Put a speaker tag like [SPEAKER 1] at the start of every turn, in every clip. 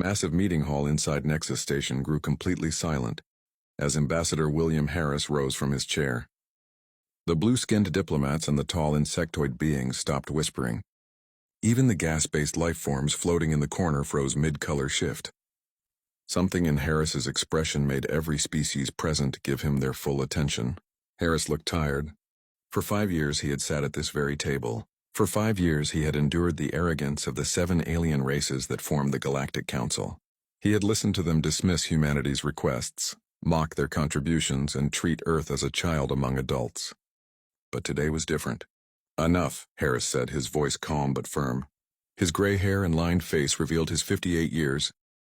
[SPEAKER 1] massive meeting hall inside Nexus Station grew completely silent as Ambassador William Harris rose from his chair. The blue-skinned diplomats and the tall insectoid beings stopped whispering. Even the gas-based life forms floating in the corner froze mid-color shift. Something in Harris's expression made every species present give him their full attention. Harris looked tired. For 5 years he had sat at this very table. For 5 years he had endured the arrogance of the 7 alien races that formed the Galactic Council. He had listened to them dismiss humanity's requests, mock their contributions, and treat Earth as a child among adults. But today was different. "Enough," Harris said, his voice calm but firm. His gray hair and lined face revealed his 58 years,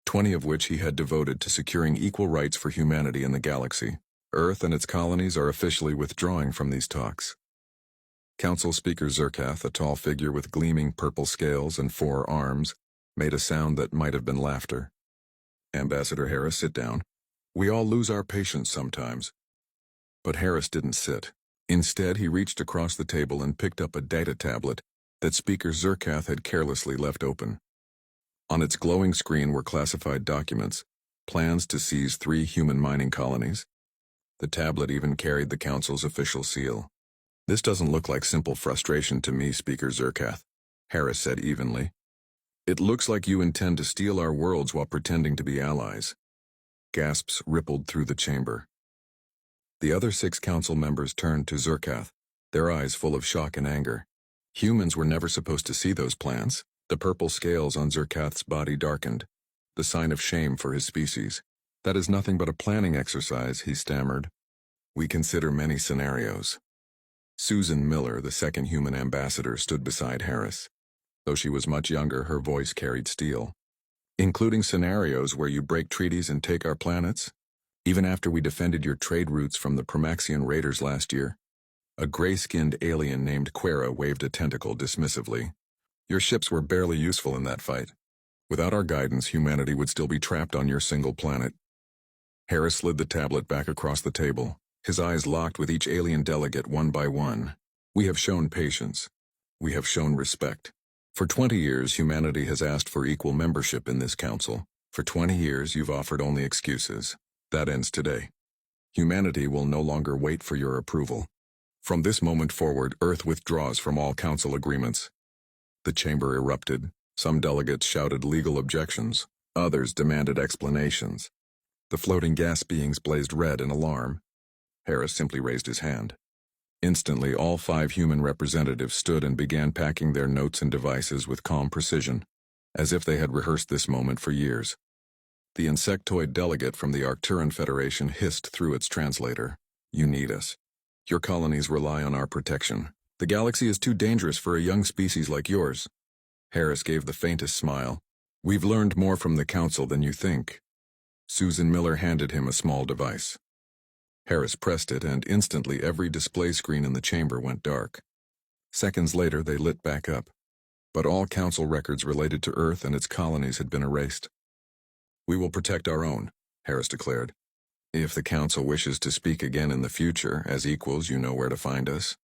[SPEAKER 1] 20 of which he had devoted to securing equal rights for humanity in the galaxy. Earth and its colonies are officially withdrawing from these talks. Council Speaker Zerkath, a tall figure with gleaming purple scales and 4 arms, made a sound that might have been laughter. "Ambassador Harris, sit down. We all lose our patience sometimes." But Harris didn't sit. Instead, he reached across the table and picked up a data tablet that Speaker Zerkath had carelessly left open. On its glowing screen were classified documents, plans to seize 3 human mining colonies. The tablet even carried the Council's official seal. "This doesn't look like simple frustration to me, Speaker Zerkath," Harris said evenly. "It looks like you intend to steal our worlds while pretending to be allies." Gasps rippled through the chamber. The other 6 council members turned to Zerkath, their eyes full of shock and anger. Humans were never supposed to see those plans. The purple scales on Zerkath's body darkened, the sign of shame for his species. "That is nothing but a planning exercise," he stammered. "We consider many scenarios." Susan Miller, the second human ambassador, stood beside Harris. Though she was much younger, her voice carried steel. "Including scenarios where you break treaties and take our planets? Even after we defended your trade routes from the Promaxian raiders last year?" A gray-skinned alien named Quera waved a tentacle dismissively. "Your ships were barely useful in that fight. Without our guidance, humanity would still be trapped on your single planet." Harris slid the tablet back across the table, his eyes locked with each alien delegate one by one. "We have shown patience. We have shown respect. For 20 years, humanity has asked for equal membership in this council. For 20 years, you've offered only excuses. That ends today. Humanity will no longer wait for your approval. From this moment forward, Earth withdraws from all council agreements." The chamber erupted. Some delegates shouted legal objections. Others demanded explanations. The floating gas beings blazed red in alarm. Harris simply raised his hand. Instantly, all 5 human representatives stood and began packing their notes and devices with calm precision, as if they had rehearsed this moment for years. The insectoid delegate from the Arcturan Federation hissed through its translator. "You need us. Your colonies rely on our protection. The galaxy is too dangerous for a young species like yours." Harris gave the faintest smile. "We've learned more from the Council than you think." Susan Miller handed him a small device. Harris pressed it, and instantly every display screen in the chamber went dark. Seconds later, they lit back up. But all Council records related to Earth and its colonies had been erased. "We will protect our own," Harris declared. "If the Council wishes to speak again in the future, as equals, you know where to find us.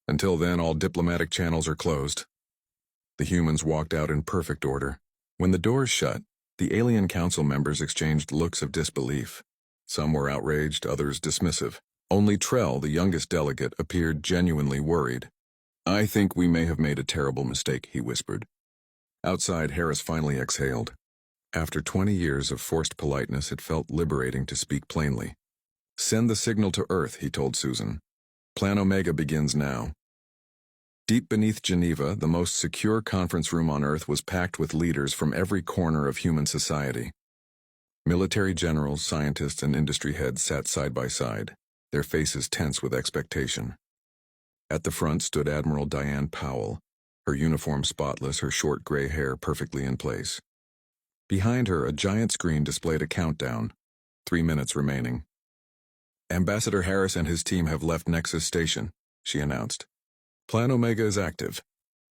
[SPEAKER 1] Until then, all diplomatic channels are closed." The humans walked out in perfect order. When the doors shut, the alien council members exchanged looks of disbelief. Some were outraged, others dismissive. Only Trell, the youngest delegate, appeared genuinely worried. "I think we may have made a terrible mistake," he whispered. Outside, Harris finally exhaled. After 20 years of forced politeness, it felt liberating to speak plainly. "Send the signal to Earth," he told Susan. "Plan Omega begins now." Deep beneath Geneva, the most secure conference room on Earth was packed with leaders from every corner of human society. Military generals, scientists, and industry heads sat side by side, their faces tense with expectation. At the front stood Admiral Diane Powell, her uniform spotless, her short gray hair perfectly in place. Behind her, a giant screen displayed a countdown, 3 minutes remaining. "Ambassador Harris and his team have left Nexus Station," she announced. "Plan Omega is active."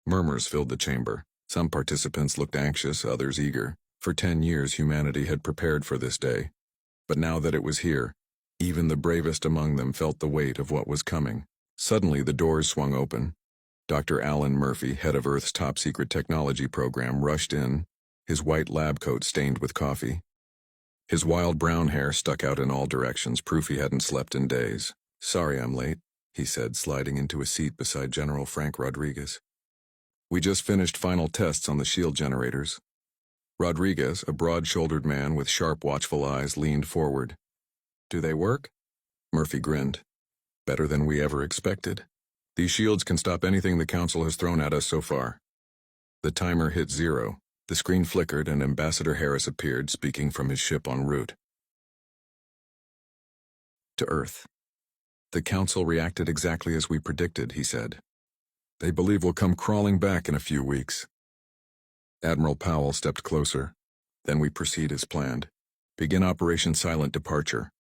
[SPEAKER 1] Murmurs filled the chamber. Some participants looked anxious, others eager. For 10 years, humanity had prepared for this day. But now that it was here, even the bravest among them felt the weight of what was coming. Suddenly, the doors swung open. Dr. Alan Murphy, head of Earth's top-secret technology program, rushed in, his white lab coat stained with coffee. His wild brown hair stuck out in all directions, proof he hadn't slept in days. "Sorry I'm late," he said, sliding into a seat beside General Frank Rodriguez. "We just finished final tests on the shield generators." Rodriguez, a broad-shouldered man with sharp, watchful eyes, leaned forward. "Do they work?" Murphy grinned. "Better than we ever expected. These shields can stop anything the Council has thrown at us so far." The timer hit 0. The screen flickered and Ambassador Harris appeared, speaking from his ship en route to Earth. "The Council reacted exactly as we predicted," he said. "They believe we'll come crawling back in a few weeks." Admiral Powell stepped closer. "Then we proceed as planned. Begin Operation Silent Departure."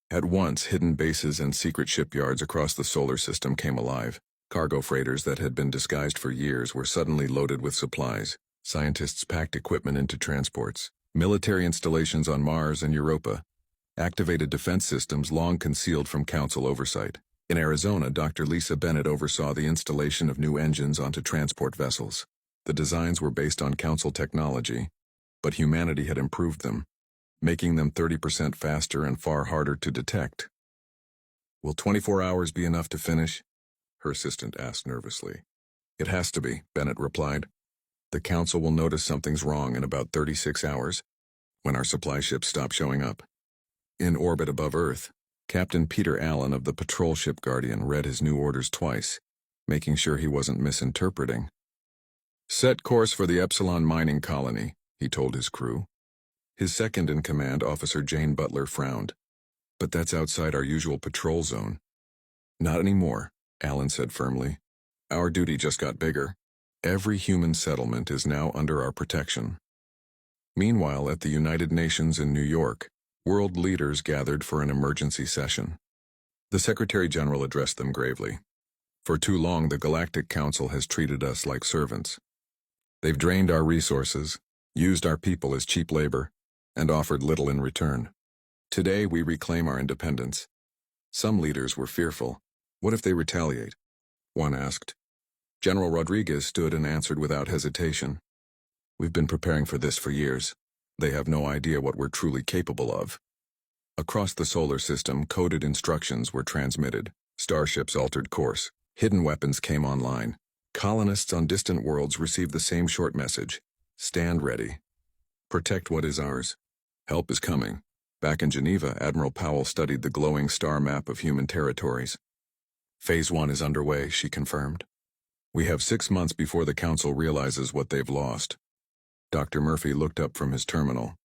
[SPEAKER 1] At once, hidden bases and secret shipyards across the solar system came alive. Cargo freighters that had been disguised for years were suddenly loaded with supplies. Scientists packed equipment into transports. Military installations on Mars and Europa. Activated defense systems long concealed from Council oversight. In Arizona, Dr. Lisa Bennett oversaw the installation of new engines onto transport vessels. The designs were based on Council technology, but humanity had improved them, making them 30% faster and far harder to detect. "Will 24 hours be enough to finish?" her assistant asked nervously. "It has to be," Bennett replied. "The Council will notice something's wrong in about 36 hours, when our supply ships stop showing up." In orbit above Earth, Captain Peter Allen of the patrol ship Guardian read his new orders twice, making sure he wasn't misinterpreting. "Set course for the Epsilon mining colony," he told his crew. His second-in-command, Officer Jane Butler, frowned. "But that's outside our usual patrol zone." "Not anymore," Allen said firmly. "Our duty just got bigger. Every human settlement is now under our protection." Meanwhile, at the United Nations in New York, world leaders gathered for an emergency session. The Secretary General addressed them gravely. "For too long, the Galactic Council has treated us like servants. They've drained our resources, used our people as cheap labor, and offered little in return. Today, we reclaim our independence." Some leaders were fearful. "What if they retaliate?" one asked. General Rodriguez stood and answered without hesitation. "We've been preparing for this for years. They have no idea what we're truly capable of." Across the solar system, coded instructions were transmitted. Starships altered course. Hidden weapons came online. Colonists on distant worlds received the same short message: "Stand ready. Protect what is ours. Help is coming." Back in Geneva, Admiral Powell studied the glowing star map of human territories. "Phase 1 is underway," she confirmed. "We have 6 months before the Council realizes what they've lost." Dr. Murphy looked up from his terminal.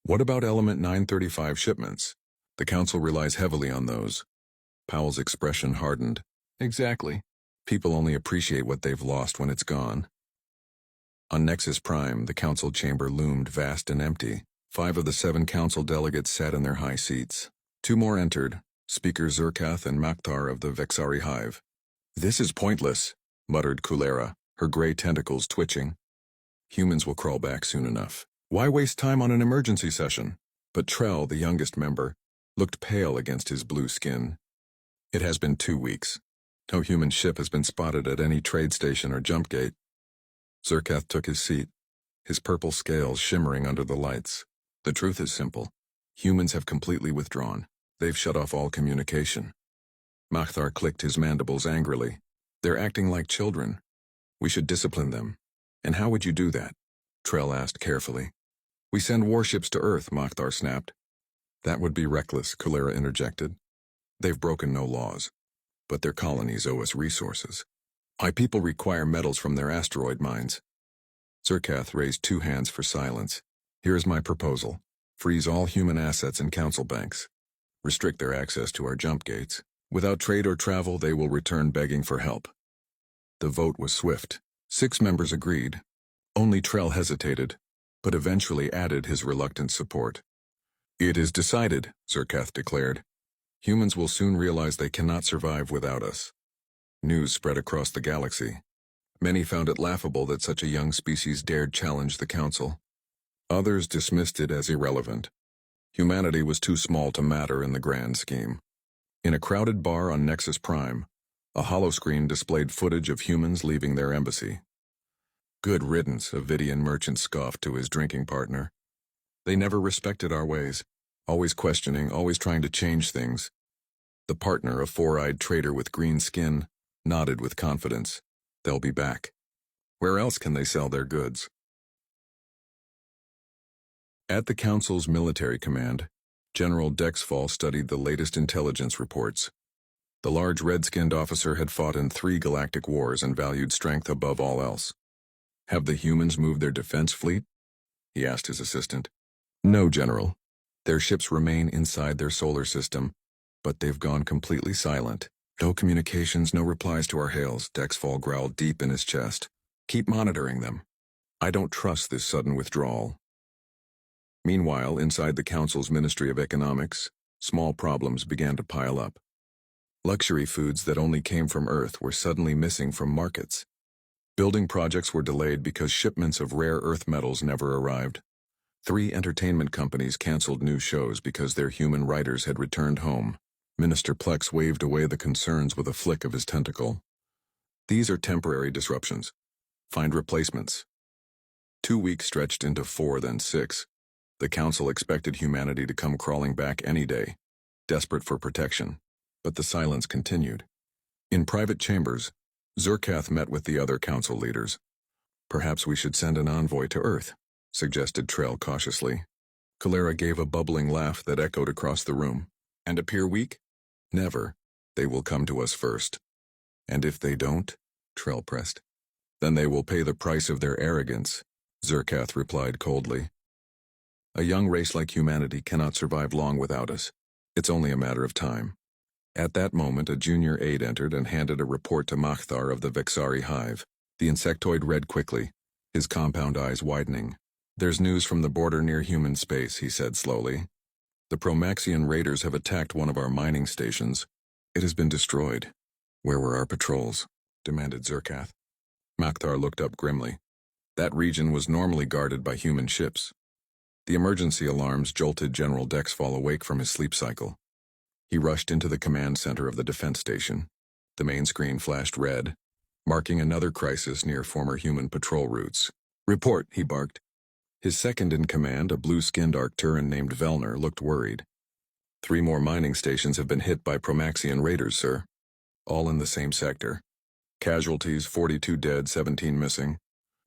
[SPEAKER 1] "What about Element 935 shipments? The Council relies heavily on those." Powell's expression hardened. "Exactly. People only appreciate what they've lost when it's gone." On Nexus Prime, the Council chamber loomed vast and empty. 5 of the 7 Council delegates sat in their high seats. 2 more entered, Speaker Zerkath and Maktar of the Vexari Hive. "This is pointless," muttered Kulera, her gray tentacles twitching. "Humans will crawl back soon enough. Why waste time on an emergency session?" But Trell, the youngest member, looked pale against his blue skin. "It has been 2 weeks. No human ship has been spotted at any trade station or jump gate." Zerkath took his seat, his purple scales shimmering under the lights. "The truth is simple. Humans have completely withdrawn. They've shut off all communication." Maktar clicked his mandibles angrily. "They're acting like children. We should discipline them." "And how would you do that?" Trell asked carefully. "We send warships to Earth," Maktar snapped. "That would be reckless," Kulera interjected. "They've broken no laws. But their colonies owe us resources. My people require metals from their asteroid mines." Zerkath raised 2 hands for silence. "Here is my proposal. Freeze all human assets in Council banks. Restrict their access to our jump gates. Without trade or travel, they will return begging for help." The vote was swift. 6 members agreed. Only Trell hesitated, but eventually added his reluctant support. "It is decided," Zerkath declared. "Humans will soon realize they cannot survive without us." News spread across the galaxy. Many found it laughable that such a young species dared challenge the Council. Others dismissed it as irrelevant. Humanity was too small to matter in the grand scheme. In a crowded bar on Nexus Prime, a holoscreen displayed footage of humans leaving their embassy. Good riddance, a Vidian merchant scoffed to his drinking partner. They never respected our ways, always questioning, always trying to change things. The partner, a four-eyed trader with green skin, nodded with confidence. They'll be back. Where else can they sell their goods? At the Council's military command, General Dexfall studied the latest intelligence reports. The large red-skinned officer had fought in 3 galactic wars and valued strength above all else. Have the humans moved their defense fleet? He asked his assistant. No, General. Their ships remain inside their solar system, but they've gone completely silent. No communications, no replies to our hails, Dexfall growled deep in his chest. Keep monitoring them. I don't trust this sudden withdrawal. Meanwhile, inside the Council's Ministry of Economics, small problems began to pile up. Luxury foods that only came from Earth were suddenly missing from markets. Building projects were delayed because shipments of rare earth metals never arrived. 3 entertainment companies canceled new shows because their human writers had returned home. Minister Plex waved away the concerns with a flick of his tentacle. These are temporary disruptions. Find replacements. 2 weeks stretched into 4, then 6. The Council expected humanity to come crawling back any day, desperate for protection. But the silence continued. In private chambers, Zerkath met with the other Council leaders. Perhaps we should send an envoy to Earth, suggested Trell cautiously. Calera gave a bubbling laugh that echoed across the room. And appear weak? Never. They will come to us first. And if they don't, Trell pressed. Then they will pay the price of their arrogance, Zerkath replied coldly. A young race like humanity cannot survive long without us. It's only a matter of time. At that moment, a junior aide entered and handed a report to Makhthar of the Vexari hive. The insectoid read quickly, his compound eyes widening. There's news from the border near human space, he said slowly. The Promaxian raiders have attacked one of our mining stations. It has been destroyed. Where were our patrols? Demanded Zerkath. Makhthar looked up grimly. That region was normally guarded by human ships. The emergency alarms jolted General Dexfall awake from his sleep cycle. He rushed into the command center of the defense station. The main screen flashed red, marking another crisis near former human patrol routes. Report, he barked. His second-in-command, a blue-skinned Arcturan named Velner, looked worried. 3 more mining stations have been hit by Promaxian raiders, sir. All in the same sector. Casualties, 42 dead, 17 missing.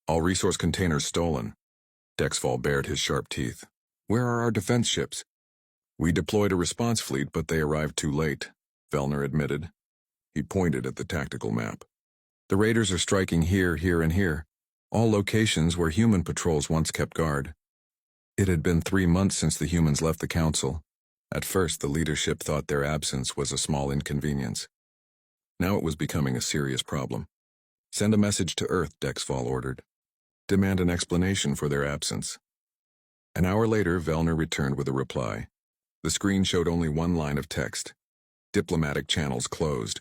[SPEAKER 1] All resource containers stolen. Dexfall bared his sharp teeth. Where are our defense ships? We deployed a response fleet, but they arrived too late, Velner admitted. He pointed at the tactical map. The raiders are striking here, here, and here, all locations where human patrols once kept guard. It had been 3 months since the humans left the Council. At first, the leadership thought their absence was a small inconvenience. Now it was becoming a serious problem. Send a message to Earth, Dexfall ordered. Demand an explanation for their absence. An hour later, Velner returned with a reply. The screen showed only 1 line of text. Diplomatic channels closed.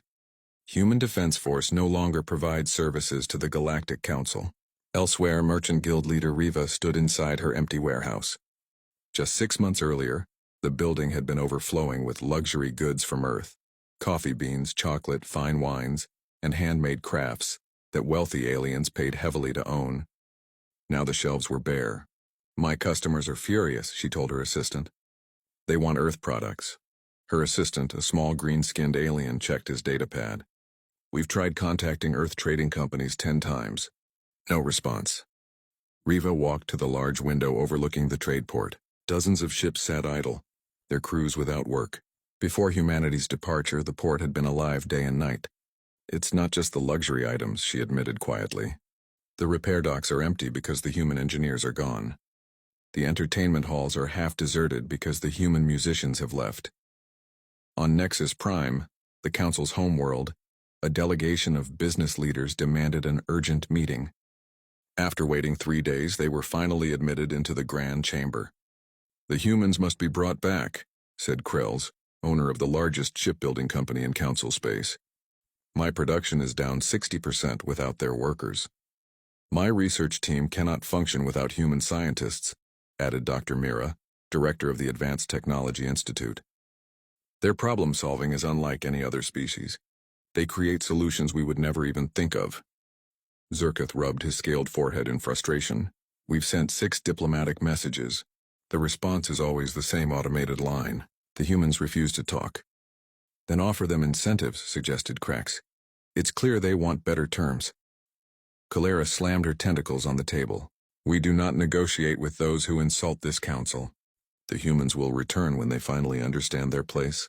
[SPEAKER 1] Human Defense Force no longer provides services to the Galactic Council. Elsewhere, Merchant Guild leader Riva stood inside her empty warehouse. Just 6 months earlier, the building had been overflowing with luxury goods from Earth. Coffee beans, chocolate, fine wines, and handmade crafts that wealthy aliens paid heavily to own. Now the shelves were bare. My customers are furious, she told her assistant. They want Earth products. Her assistant, a small green-skinned alien, checked his datapad. We've tried contacting Earth trading companies 10 times. No response. Riva walked to the large window overlooking the trade port. Dozens of ships sat idle, their crews without work. Before humanity's departure, the port had been alive day and night. It's not just the luxury items, she admitted quietly. The repair docks are empty because the human engineers are gone. The entertainment halls are half deserted because the human musicians have left. On Nexus Prime, the Council's homeworld, a delegation of business leaders demanded an urgent meeting. After waiting 3 days, they were finally admitted into the Grand Chamber. The humans must be brought back, said Krells, owner of the largest shipbuilding company in Council space. My production is down 60% without their workers. My research team cannot function without human scientists, added Dr. Mira, director of the Advanced Technology Institute. Their problem-solving is unlike any other species. They create solutions we would never even think of. Zerkath rubbed his scaled forehead in frustration. We've sent 6 diplomatic messages. The response is always the same automated line. The humans refuse to talk. Then offer them incentives, suggested Krax. It's clear they want better terms. Kalera slammed her tentacles on the table. We do not negotiate with those who insult this council. The humans will return when they finally understand their place.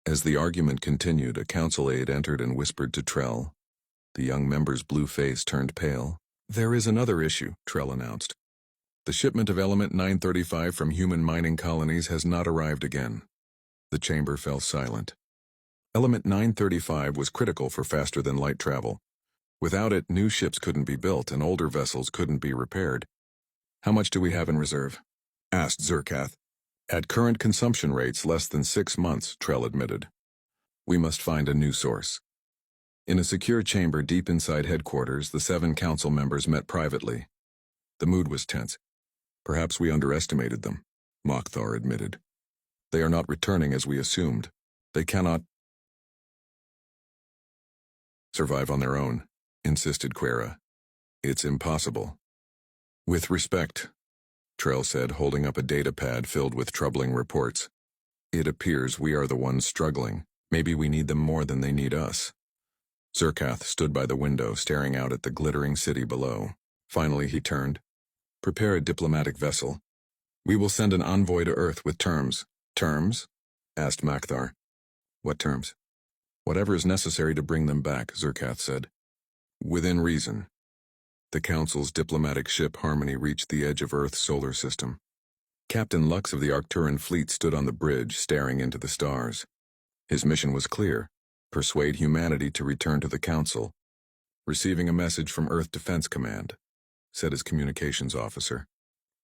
[SPEAKER 1] As the argument continued, a council aide entered and whispered to Trell. The young member's blue face turned pale. There is another issue, Trell announced. The shipment of Element 935 from human mining colonies has not arrived again. The chamber fell silent. Element 935 was critical for faster-than-light travel. Without it, new ships couldn't be built and older vessels couldn't be repaired. How much do we have in reserve? Asked Zerkath. At current consumption rates, less than 6 months, Trell admitted. We must find a new source. In a secure chamber deep inside headquarters, the 7 council members met privately. The mood was tense. Perhaps we underestimated them, Mokhtar admitted. They are not returning as we assumed. They cannot survive on their own, insisted Quera. It's impossible. With respect, Trell said, holding up a data pad filled with troubling reports. It appears we are the ones struggling. Maybe we need them more than they need us. Zerkath stood by the window, staring out at the glittering city below. Finally he turned. Prepare a diplomatic vessel. We will send an envoy to Earth with terms. Terms? Asked Mokhtar. What terms? Whatever is necessary to bring them back, Zerkath said. Within reason. The Council's diplomatic ship Harmony reached the edge of Earth's solar system. Captain Lux of the Arcturan fleet stood on the bridge, staring into the stars. His mission was clear. Persuade humanity to return to the Council. Receiving a message from Earth Defense Command, said his communications officer.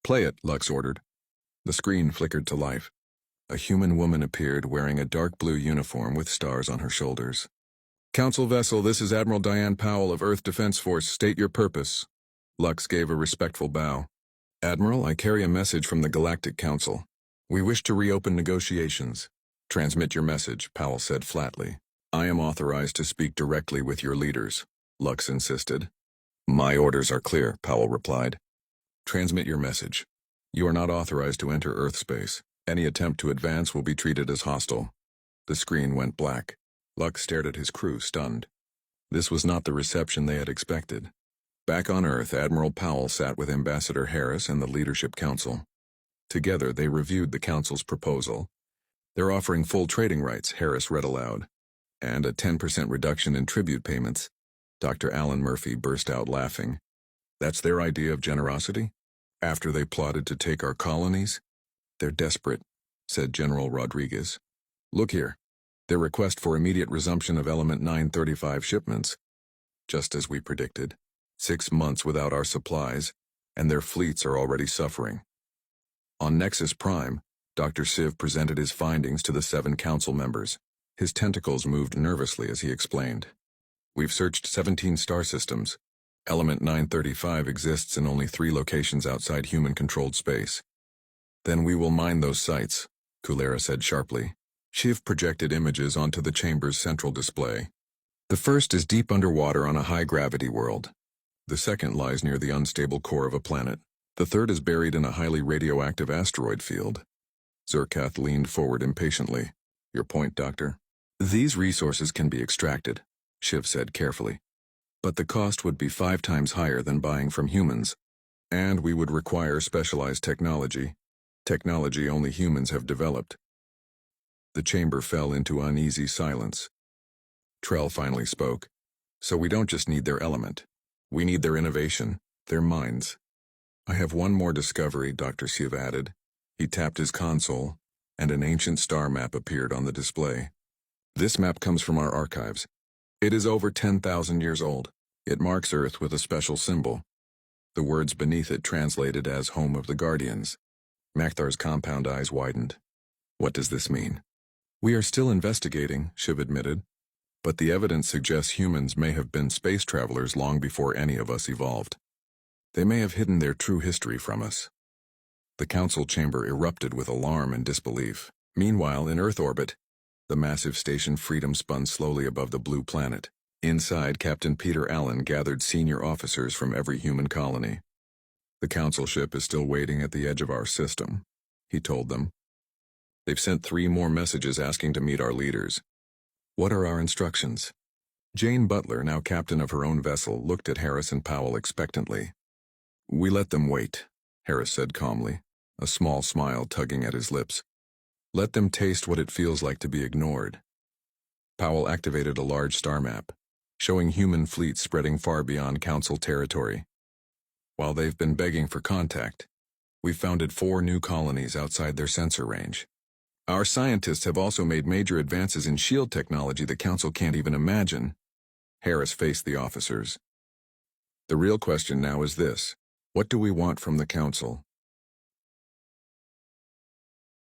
[SPEAKER 1] Play it, Lux ordered. The screen flickered to life. A human woman appeared wearing a dark blue uniform with stars on her shoulders. Council vessel, this is Admiral Diane Powell of Earth Defense Force. State your purpose. Lux gave a respectful bow. Admiral, I carry a message from the Galactic Council. We wish to reopen negotiations. Transmit your message, Powell said flatly. I am authorized to speak directly with your leaders, Lux insisted. My orders are clear, Powell replied. Transmit your message. You are not authorized to enter Earth space. Any attempt to advance will be treated as hostile. The screen went black. Lux stared at his crew, stunned. This was not the reception they had expected. Back on Earth, Admiral Powell sat with Ambassador Harris and the Leadership Council. Together, they reviewed the Council's proposal. They're offering full trading rights, Harris read aloud. And a 10% reduction in tribute payments. Dr. Alan Murphy burst out laughing. That's their idea of generosity? After they plotted to take our colonies? They're desperate, said General Rodriguez. Look here. Their request for immediate resumption of Element 935 shipments. Just as we predicted. 6 months without our supplies, and their fleets are already suffering. On Nexus Prime, Dr. Siv presented his findings to the 7 council members. His tentacles moved nervously as he explained. We've searched 17 star systems. Element 935 exists in only 3 locations outside human-controlled space. Then we will mine those sites, Kulera said sharply. Shiv projected images onto the chamber's central display. The first is deep underwater on a high-gravity world. The second lies near the unstable core of a planet. The third is buried in a highly radioactive asteroid field. Zerkath leaned forward impatiently. Your point, Doctor? These resources can be extracted, Shiv said carefully. But the cost would be 5 times higher than buying from humans. And we would require specialized technology. Technology only humans have developed. The chamber fell into uneasy silence. Trell finally spoke. So we don't just need their element. We need their innovation, their minds. I have one more discovery, Dr. Siv added. He tapped his console, and an ancient star map appeared on the display. This map comes from our archives. It is over 10,000 years old. It marks Earth with a special symbol. The words beneath it translated as Home of the Guardians. Mokhtar's compound eyes widened. What does this mean? We are still investigating, Shiv admitted. But the evidence suggests humans may have been space travelers long before any of us evolved. They may have hidden their true history from us. The council chamber erupted with alarm and disbelief. Meanwhile, in Earth orbit, the massive station Freedom spun slowly above the blue planet. Inside, Captain Peter Allen gathered senior officers from every human colony. The council ship is still waiting at the edge of our system, he told them. They've sent 3 more messages asking to meet our leaders. What are our instructions? Jane Butler, now captain of her own vessel, looked at Harris and Powell expectantly. We let them wait, Harris said calmly, a small smile tugging at his lips. Let them taste what it feels like to be ignored. Powell activated a large star map, showing human fleets spreading far beyond council territory. While they've been begging for contact, we've founded 4 new colonies outside their sensor range. Our scientists have also made major advances in shield technology the council can't even imagine. Harris faced the officers. The real question now is this: what do we want from the council?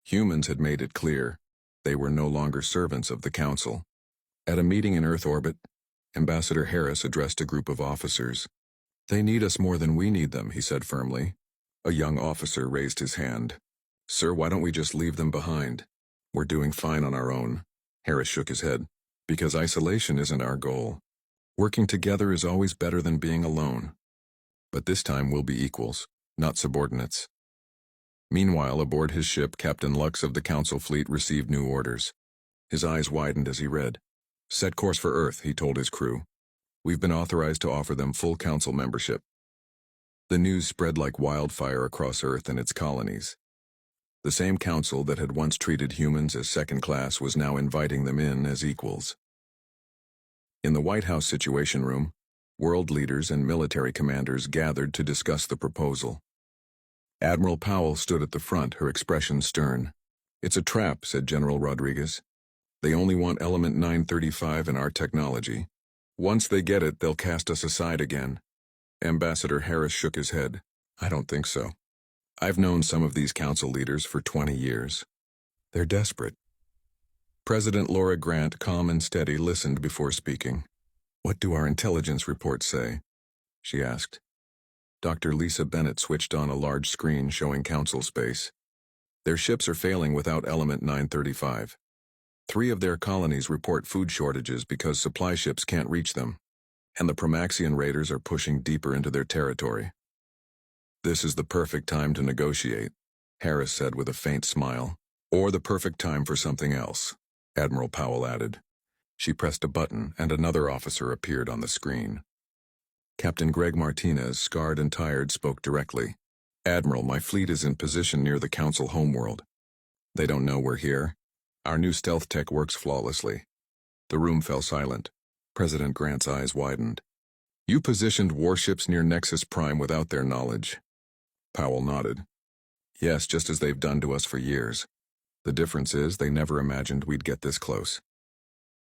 [SPEAKER 1] Humans had made it clear they were no longer servants of the council. At a meeting in Earth orbit, Ambassador Harris addressed a group of officers. They need us more than we need them, he said firmly. A young officer raised his hand. Sir, why don't we just leave them behind? We're doing fine on our own. Harris shook his head. Because isolation isn't our goal. Working together is always better than being alone. But this time we'll be equals, not subordinates. Meanwhile, aboard his ship, Captain Lux of the Council fleet received new orders. His eyes widened as he read. Set course for Earth, he told his crew. We've been authorized to offer them full council membership. The news spread like wildfire across Earth and its colonies. The same council that had once treated humans as second class was now inviting them in as equals. In the White House Situation Room, world leaders and military commanders gathered to discuss the proposal. Admiral Powell stood at the front, her expression stern. It's a trap, said General Rodriguez. They only want Element 935 in our technology. Once they get it, they'll cast us aside again. Ambassador Harris shook his head. I don't think so. I've known some of these council leaders for 20 years. They're desperate. President Laura Grant, calm and steady, listened before speaking. What do our intelligence reports say? She asked. Dr. Lisa Bennett switched on a large screen showing council space. Their ships are failing without Element 935. 3 of their colonies report food shortages because supply ships can't reach them, and the Promaxian raiders are pushing deeper into their territory. This is the perfect time to negotiate, Harris said with a faint smile. Or the perfect time for something else, Admiral Powell added. She pressed a button and another officer appeared on the screen. Captain Greg Martinez, scarred and tired, spoke directly. Admiral, my fleet is in position near the council homeworld. They don't know we're here. Our new stealth tech works flawlessly. The room fell silent. President Grant's eyes widened. You positioned warships near Nexus Prime without their knowledge. Powell nodded. Yes, just as they've done to us for years. The difference is they never imagined we'd get this close.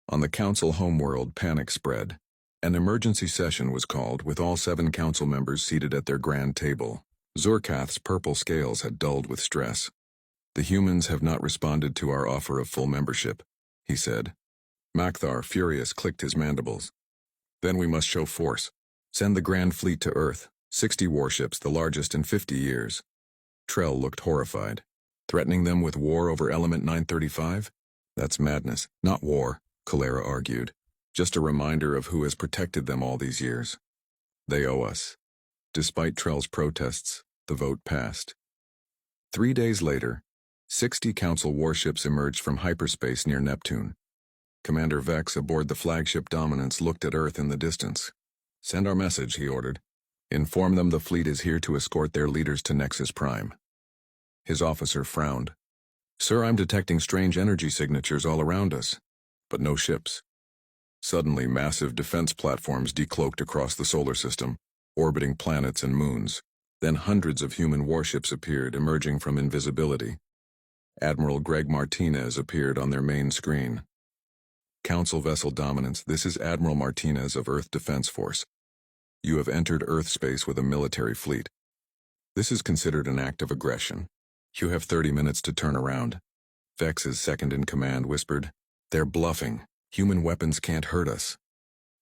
[SPEAKER 1] On the council homeworld, panic spread. An emergency session was called, with all 7 council members seated at their grand table. Zorkath's purple scales had dulled with stress. The humans have not responded to our offer of full membership, he said. Makthar, furious, clicked his mandibles. Then we must show force. Send the Grand Fleet to Earth. 60 warships, the largest in 50 years. Trell looked horrified. Threatening them with war over Element 935? That's madness, not war, Calera argued. Just a reminder of who has protected them all these years. They owe us. Despite Trell's protests, the vote passed. 3 days later, 60 Council warships emerged from hyperspace near Neptune. Commander Vex aboard the flagship Dominance looked at Earth in the distance. Send our message, he ordered. Inform them the fleet is here to escort their leaders to Nexus Prime. His officer frowned. Sir, I'm detecting strange energy signatures all around us, but no ships. Suddenly, massive defense platforms decloaked across the solar system, orbiting planets and moons. Then hundreds of human warships appeared, emerging from invisibility. Admiral Greg Martinez appeared on their main screen. Council Vessel Dominance, this is Admiral Martinez of Earth Defense Force. You have entered Earth space with a military fleet. This is considered an act of aggression. You have 30 minutes to turn around. Vex's second-in-command whispered, They're bluffing. Human weapons can't hurt us.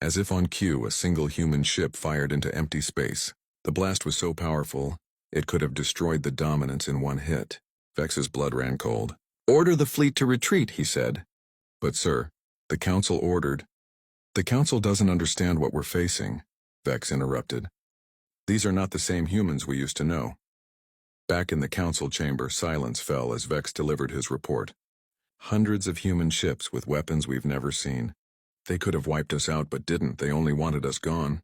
[SPEAKER 1] As if on cue, a single human ship fired into empty space. The blast was so powerful, it could have destroyed the Dominance in one hit. Vex's blood ran cold. Order the fleet to retreat, he said. But sir, the council ordered. The Council doesn't understand what we're facing, Vex interrupted. These are not the same humans we used to know. Back in the Council chamber, silence fell as Vex delivered his report. Hundreds of human ships with weapons we've never seen. They could have wiped us out but didn't, they only wanted us gone.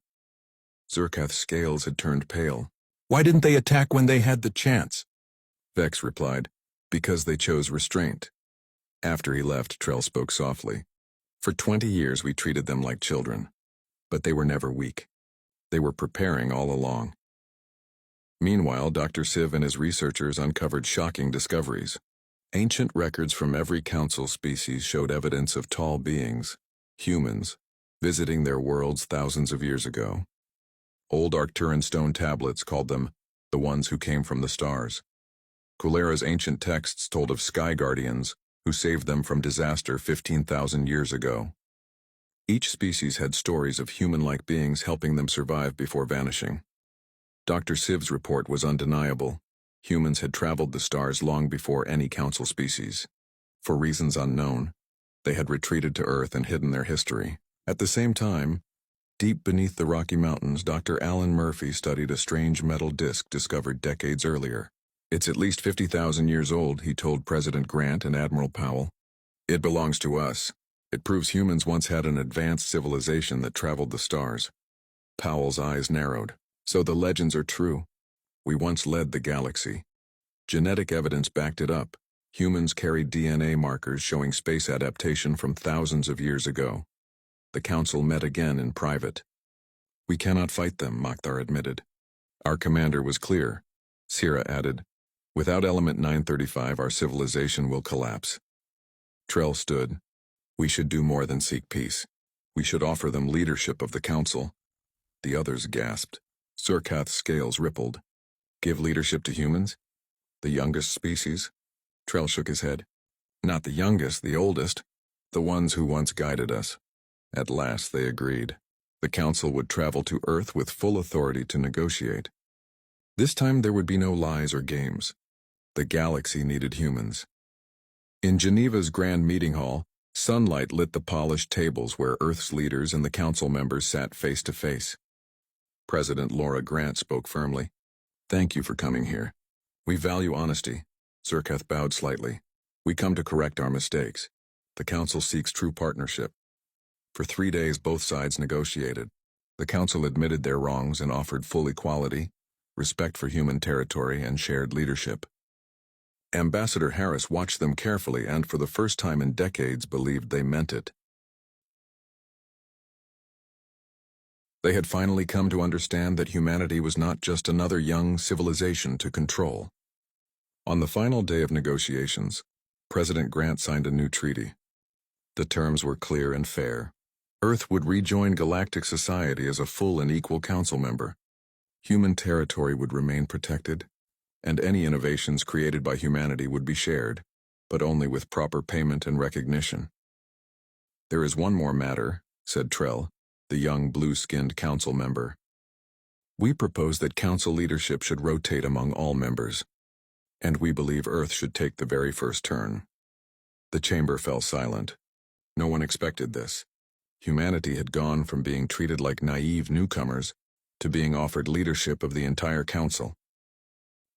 [SPEAKER 1] Zerkath's scales had turned pale. Why didn't they attack when they had the chance? Vex replied, because they chose restraint. After he left, Trell spoke softly. For 20 years we treated them like children. But they were never weak. They were preparing all along. Meanwhile, Dr. Siv and his researchers uncovered shocking discoveries. Ancient records from every council species showed evidence of tall beings, humans, visiting their worlds thousands of years ago. Old Arcturan stone tablets called them the ones who came from the stars. Kulera's ancient texts told of sky guardians who saved them from disaster 15,000 years ago. Each species had stories of human-like beings helping them survive before vanishing. Dr. Siv's report was undeniable. Humans had traveled the stars long before any council species. For reasons unknown, they had retreated to Earth and hidden their history. At the same time, deep beneath the Rocky Mountains, Dr. Alan Murphy studied a strange metal disc discovered decades earlier. It's at least 50,000 years old, he told President Grant and Admiral Powell. It belongs to us. It proves humans once had an advanced civilization that traveled the stars. Powell's eyes narrowed. So the legends are true. We once led the galaxy. Genetic evidence backed it up. Humans carried DNA markers showing space adaptation from thousands of years ago. The Council met again in private. We cannot fight them, Mokhtar admitted. Our commander was clear. Sierra added, without Element 935, our civilization will collapse. Trell stood. We should do more than seek peace. We should offer them leadership of the Council. The others gasped. Zerkath's scales rippled. Give leadership to humans? The youngest species? Trell shook his head. Not the youngest, the oldest. The ones who once guided us. At last they agreed. The Council would travel to Earth with full authority to negotiate. This time there would be no lies or games. The galaxy needed humans. In Geneva's Grand Meeting Hall, sunlight lit the polished tables where Earth's leaders and the Council members sat face to face. President Laura Grant spoke firmly. Thank you for coming here. We value honesty. Zerkath bowed slightly. We come to correct our mistakes. The Council seeks true partnership. For 3 days both sides negotiated. The Council admitted their wrongs and offered full equality, respect for human territory, and shared leadership. Ambassador Harris watched them carefully and for the first time in decades believed they meant it. They had finally come to understand that humanity was not just another young civilization to control. On the final day of negotiations, President Grant signed a new treaty. The terms were clear and fair. Earth would rejoin galactic society as a full and equal council member. Human territory would remain protected, and any innovations created by humanity would be shared, but only with proper payment and recognition. There is one more matter, said Trell, the young blue-skinned council member. We propose that council leadership should rotate among all members, and we believe Earth should take the very first turn. The chamber fell silent. No one expected this. Humanity had gone from being treated like naive newcomers to being offered leadership of the entire council.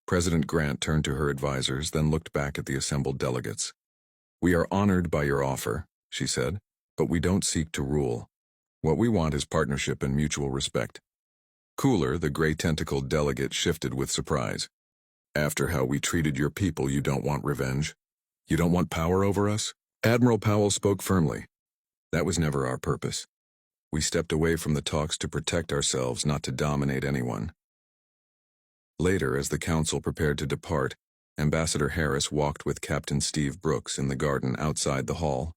[SPEAKER 1] President Grant turned to her advisors, then looked back at the assembled delegates. We are honored by your offer, she said, but we don't seek to rule. What we want is partnership and mutual respect. Cooler, the gray-tentacled delegate, shifted with surprise. After how we treated your people, you don't want revenge? You don't want power over us? Admiral Powell spoke firmly. That was never our purpose. We stepped away from the talks to protect ourselves, not to dominate anyone. Later, as the council prepared to depart, Ambassador Harris walked with Captain Steve Brooks in the garden outside the hall.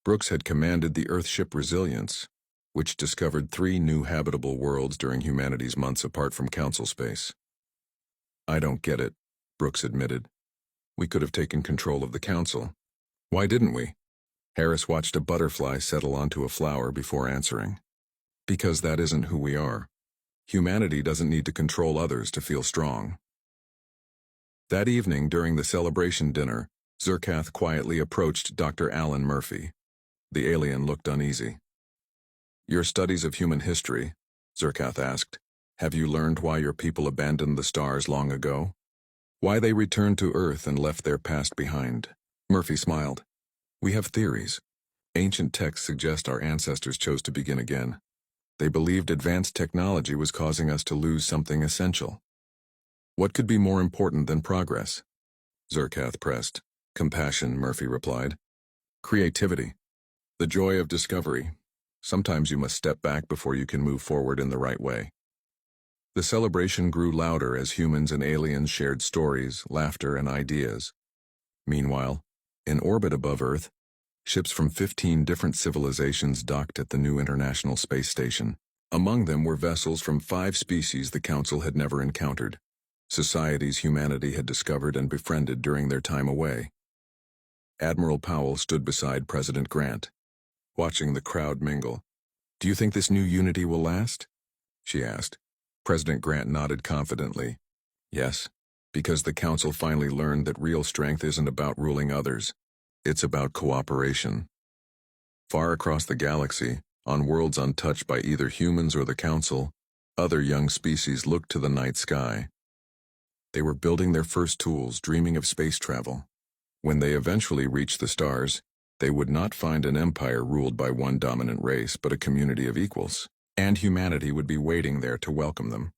[SPEAKER 1] Brooks had commanded the Earthship Resilience, which discovered 3 new habitable worlds during humanity's months apart from council space. I don't get it, Brooks admitted. We could have taken control of the council. Why didn't we? Harris watched a butterfly settle onto a flower before answering. Because that isn't who we are. Humanity doesn't need to control others to feel strong. That evening, during the celebration dinner, Zerkath quietly approached Dr. Alan Murphy. The alien looked uneasy. Your studies of human history, Zerkath asked, have you learned why your people abandoned the stars long ago? Why they returned to Earth and left their past behind? Murphy smiled. We have theories. Ancient texts suggest our ancestors chose to begin again. They believed advanced technology was causing us to lose something essential. What could be more important than progress? Zerkath pressed. Compassion, Murphy replied. Creativity. The joy of discovery. Sometimes you must step back before you can move forward in the right way. The celebration grew louder as humans and aliens shared stories, laughter, and ideas. Meanwhile, in orbit above Earth, ships from 15 different civilizations docked at the new International Space Station. Among them were vessels from 5 species the Council had never encountered, societies humanity had discovered and befriended during their time away. Admiral Powell stood beside President Grant, watching the crowd mingle. Do you think this new unity will last? She asked. President Grant nodded confidently. Yes, because the Council finally learned that real strength isn't about ruling others. It's about cooperation. Far across the galaxy, on worlds untouched by either humans or the Council, other young species looked to the night sky. They were building their first tools, dreaming of space travel. When they eventually reached the stars, they would not find an empire ruled by one dominant race, but a community of equals. And humanity would be waiting there to welcome them,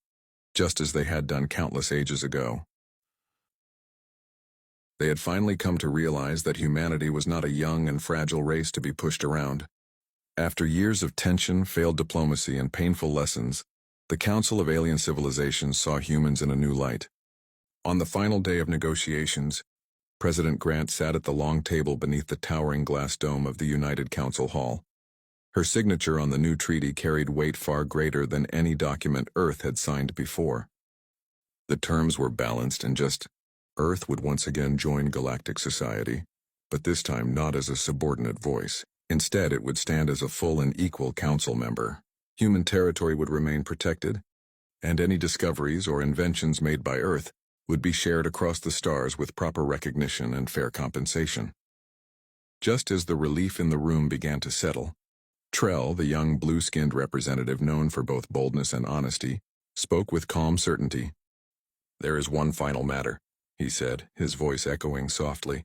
[SPEAKER 1] just as they had done countless ages ago. They had finally come to realize that humanity was not a young and fragile race to be pushed around. After years of tension, failed diplomacy, and painful lessons, the Council of Alien Civilizations saw humans in a new light. On the final day of negotiations, President Grant sat at the long table beneath the towering glass dome of the United Council Hall. Her signature on the new treaty carried weight far greater than any document Earth had signed before. The terms were balanced and just. Earth would once again join galactic society, but this time not as a subordinate voice. Instead, it would stand as a full and equal council member. Human territory would remain protected, and any discoveries or inventions made by Earth would be shared across the stars with proper recognition and fair compensation. Just as the relief in the room began to settle, Trell, the young blue-skinned representative known for both boldness and honesty, spoke with calm certainty. There is one final matter, he said, his voice echoing softly.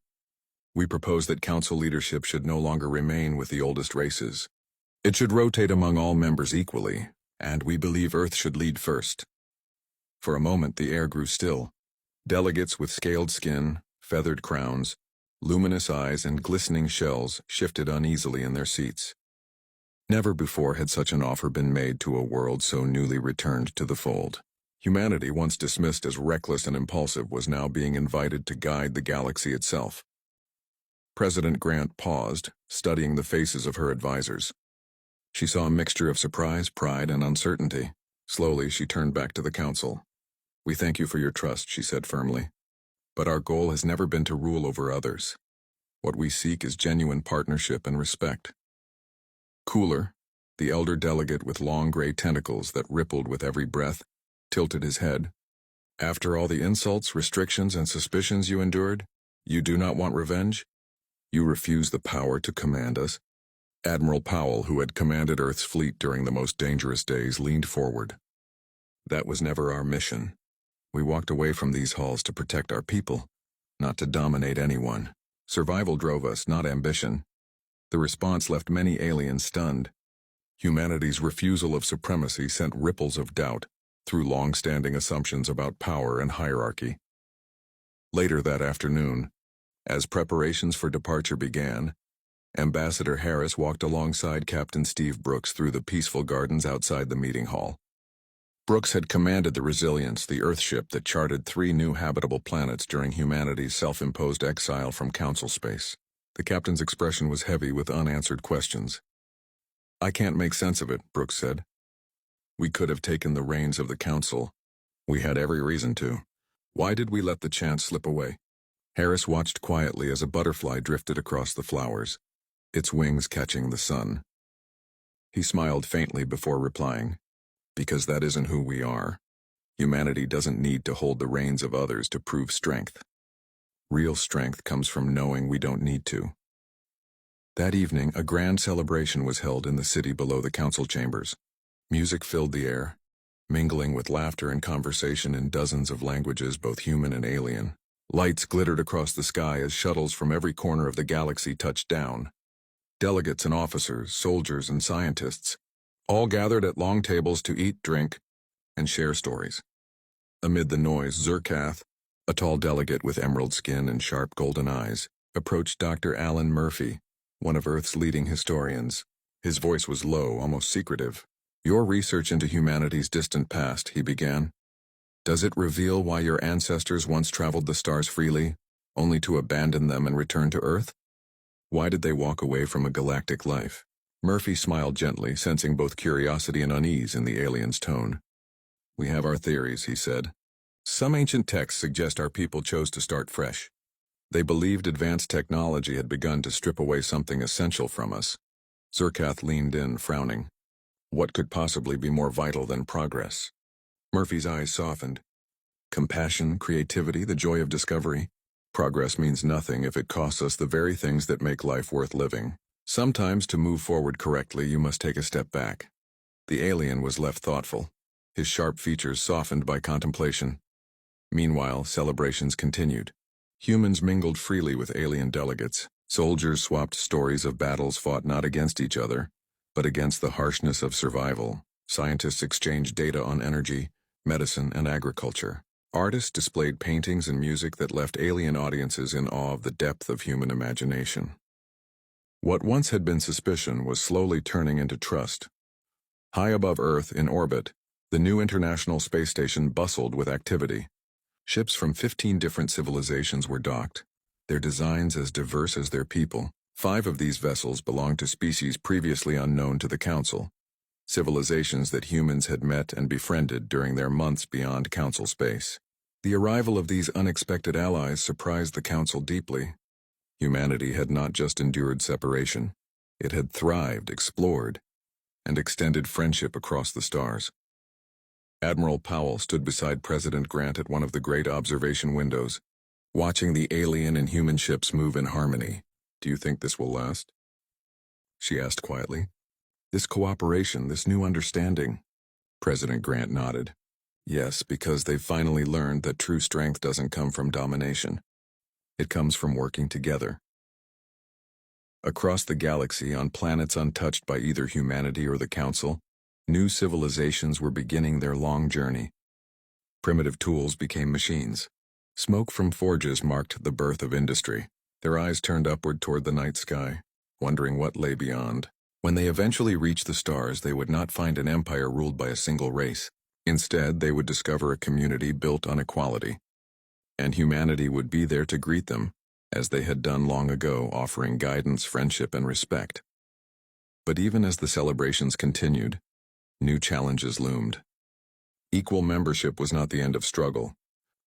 [SPEAKER 1] We propose that council leadership should no longer remain with the oldest races. It should rotate among all members equally, and we believe Earth should lead first. For a moment the air grew still. Delegates with scaled skin, feathered crowns, luminous eyes, and glistening shells shifted uneasily in their seats. Never before had such an offer been made to a world so newly returned to the fold. Humanity, once dismissed as reckless and impulsive, was now being invited to guide the galaxy itself. President Grant paused, studying the faces of her advisors. She saw a mixture of surprise, pride, and uncertainty. Slowly, she turned back to the council. We thank you for your trust, she said firmly. But our goal has never been to rule over others. What we seek is genuine partnership and respect. Cooler, the elder delegate with long gray tentacles that rippled with every breath, tilted his head. After all the insults, restrictions, and suspicions you endured, you do not want revenge? You refuse the power to command us? Admiral Powell, who had commanded Earth's fleet during the most dangerous days, leaned forward. That was never our mission. We walked away from these halls to protect our people, not to dominate anyone. Survival drove us, not ambition. The response left many aliens stunned. Humanity's refusal of supremacy sent ripples of doubt through long-standing assumptions about power and hierarchy. Later that afternoon, as preparations for departure began, Ambassador Harris walked alongside Captain Steve Brooks through the peaceful gardens outside the meeting hall. Brooks had commanded the Resilience, the Earthship that charted 3 new habitable planets during humanity's self-imposed exile from Council space. The captain's expression was heavy with unanswered questions. I can't make sense of it, Brooks said. We could have taken the reins of the Council. We had every reason to. Why did we let the chance slip away? Harris watched quietly as a butterfly drifted across the flowers, its wings catching the sun. He smiled faintly before replying, because that isn't who we are. Humanity doesn't need to hold the reins of others to prove strength. Real strength comes from knowing we don't need to. That evening, a grand celebration was held in the city below the council chambers. Music filled the air, mingling with laughter and conversation in dozens of languages, both human and alien. Lights glittered across the sky as shuttles from every corner of the galaxy touched down. Delegates and officers, soldiers and scientists, all gathered at long tables to eat, drink, and share stories. Amid the noise, Zerkath, a tall delegate with emerald skin and sharp golden eyes, approached Dr. Alan Murphy, one of Earth's leading historians. His voice was low, almost secretive. "Your research into humanity's distant past," he began. "Does it reveal why your ancestors once traveled the stars freely, only to abandon them and return to Earth? Why did they walk away from a galactic life?" Murphy smiled gently, sensing both curiosity and unease in the alien's tone. "We have our theories," he said. "Some ancient texts suggest our people chose to start fresh. They believed advanced technology had begun to strip away something essential from us." Zerkath leaned in, frowning. What could possibly be more vital than progress? Murphy's eyes softened. Compassion, creativity, the joy of discovery. Progress means nothing if it costs us the very things that make life worth living. Sometimes, to move forward correctly, you must take a step back. The alien was left thoughtful, his sharp features softened by contemplation. Meanwhile, celebrations continued. Humans mingled freely with alien delegates. Soldiers swapped stories of battles fought not against each other, but against the harshness of survival. Scientists exchanged data on energy, medicine, and agriculture. Artists displayed paintings and music that left alien audiences in awe of the depth of human imagination. What once had been suspicion was slowly turning into trust. High above Earth, in orbit, the new International Space Station bustled with activity. Ships from 15 different civilizations were docked, their designs as diverse as their people. 5 of these vessels belonged to species previously unknown to the Council, civilizations that humans had met and befriended during their months beyond Council space. The arrival of these unexpected allies surprised the Council deeply. Humanity had not just endured separation, it had thrived, explored, and extended friendship across the stars. Admiral Powell stood beside President Grant at one of the great observation windows, watching the alien and human ships move in harmony. "Do you think this will last?" she asked quietly. "This cooperation, this new understanding?" President Grant nodded. "Yes, because they've finally learned that true strength doesn't come from domination. It comes from working together." Across the galaxy, on planets untouched by either humanity or the Council, new civilizations were beginning their long journey. Primitive tools became machines. Smoke from forges marked the birth of industry. Their eyes turned upward toward the night sky, wondering what lay beyond. When they eventually reached the stars, they would not find an empire ruled by a single race. Instead, they would discover a community built on equality. And humanity would be there to greet them, as they had done long ago, offering guidance, friendship, and respect. But even as the celebrations continued, new challenges loomed. Equal membership was not the end of struggle.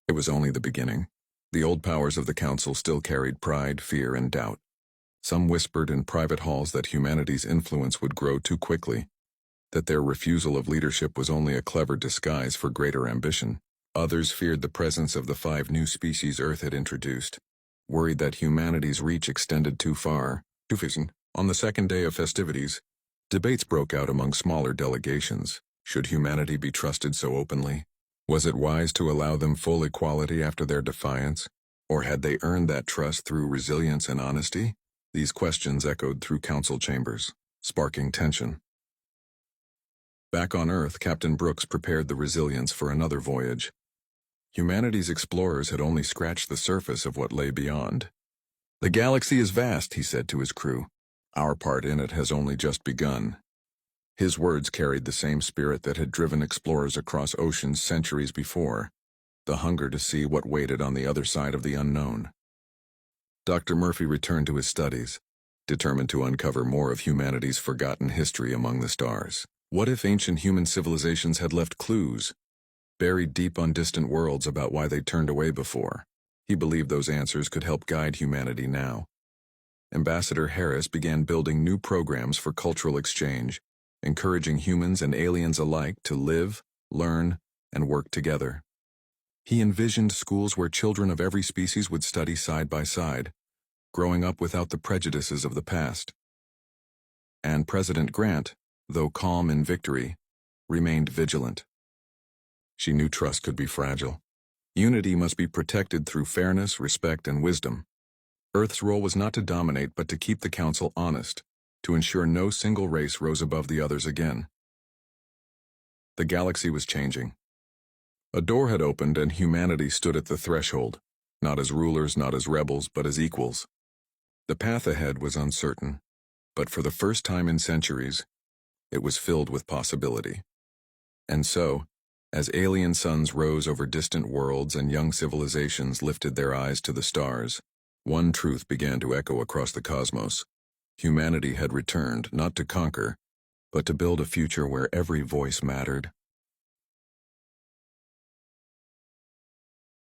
[SPEAKER 1] It was only the beginning. The old powers of the Council still carried pride, fear, and doubt. Some whispered in private halls that humanity's influence would grow too quickly, that their refusal of leadership was only a clever disguise for greater ambition. Others feared the presence of the 5 new species Earth had introduced, worried that humanity's reach extended too far. On the second day of festivities, debates broke out among smaller delegations. Should humanity be trusted so openly? Was it wise to allow them full equality after their defiance? Or had they earned that trust through resilience and honesty? These questions echoed through council chambers, sparking tension. Back on Earth, Captain Brooks prepared the Resilience for another voyage. Humanity's explorers had only scratched the surface of what lay beyond. "The galaxy is vast," he said to his crew. "Our part in it has only just begun." His words carried the same spirit that had driven explorers across oceans centuries before, the hunger to see what waited on the other side of the unknown. Dr. Murphy returned to his studies, determined to uncover more of humanity's forgotten history among the stars. What if ancient human civilizations had left clues, buried deep on distant worlds, about why they turned away before? He believed those answers could help guide humanity now. Ambassador Harris began building new programs for cultural exchange, encouraging humans and aliens alike to live, learn, and work together. He envisioned schools where children of every species would study side by side, growing up without the prejudices of the past. And President Grant, though calm in victory, remained vigilant. She knew trust could be fragile. Unity must be protected through fairness, respect, and wisdom. Earth's role was not to dominate but to keep the Council honest, to ensure no single race rose above the others again. The galaxy was changing. A door had opened and humanity stood at the threshold, not as rulers, not as rebels, but as equals. The path ahead was uncertain, but for the first time in centuries, it was filled with possibility. And so, as alien suns rose over distant worlds and young civilizations lifted their eyes to the stars, one truth began to echo across the cosmos. Humanity had returned, not to conquer, but to build a future where every voice mattered,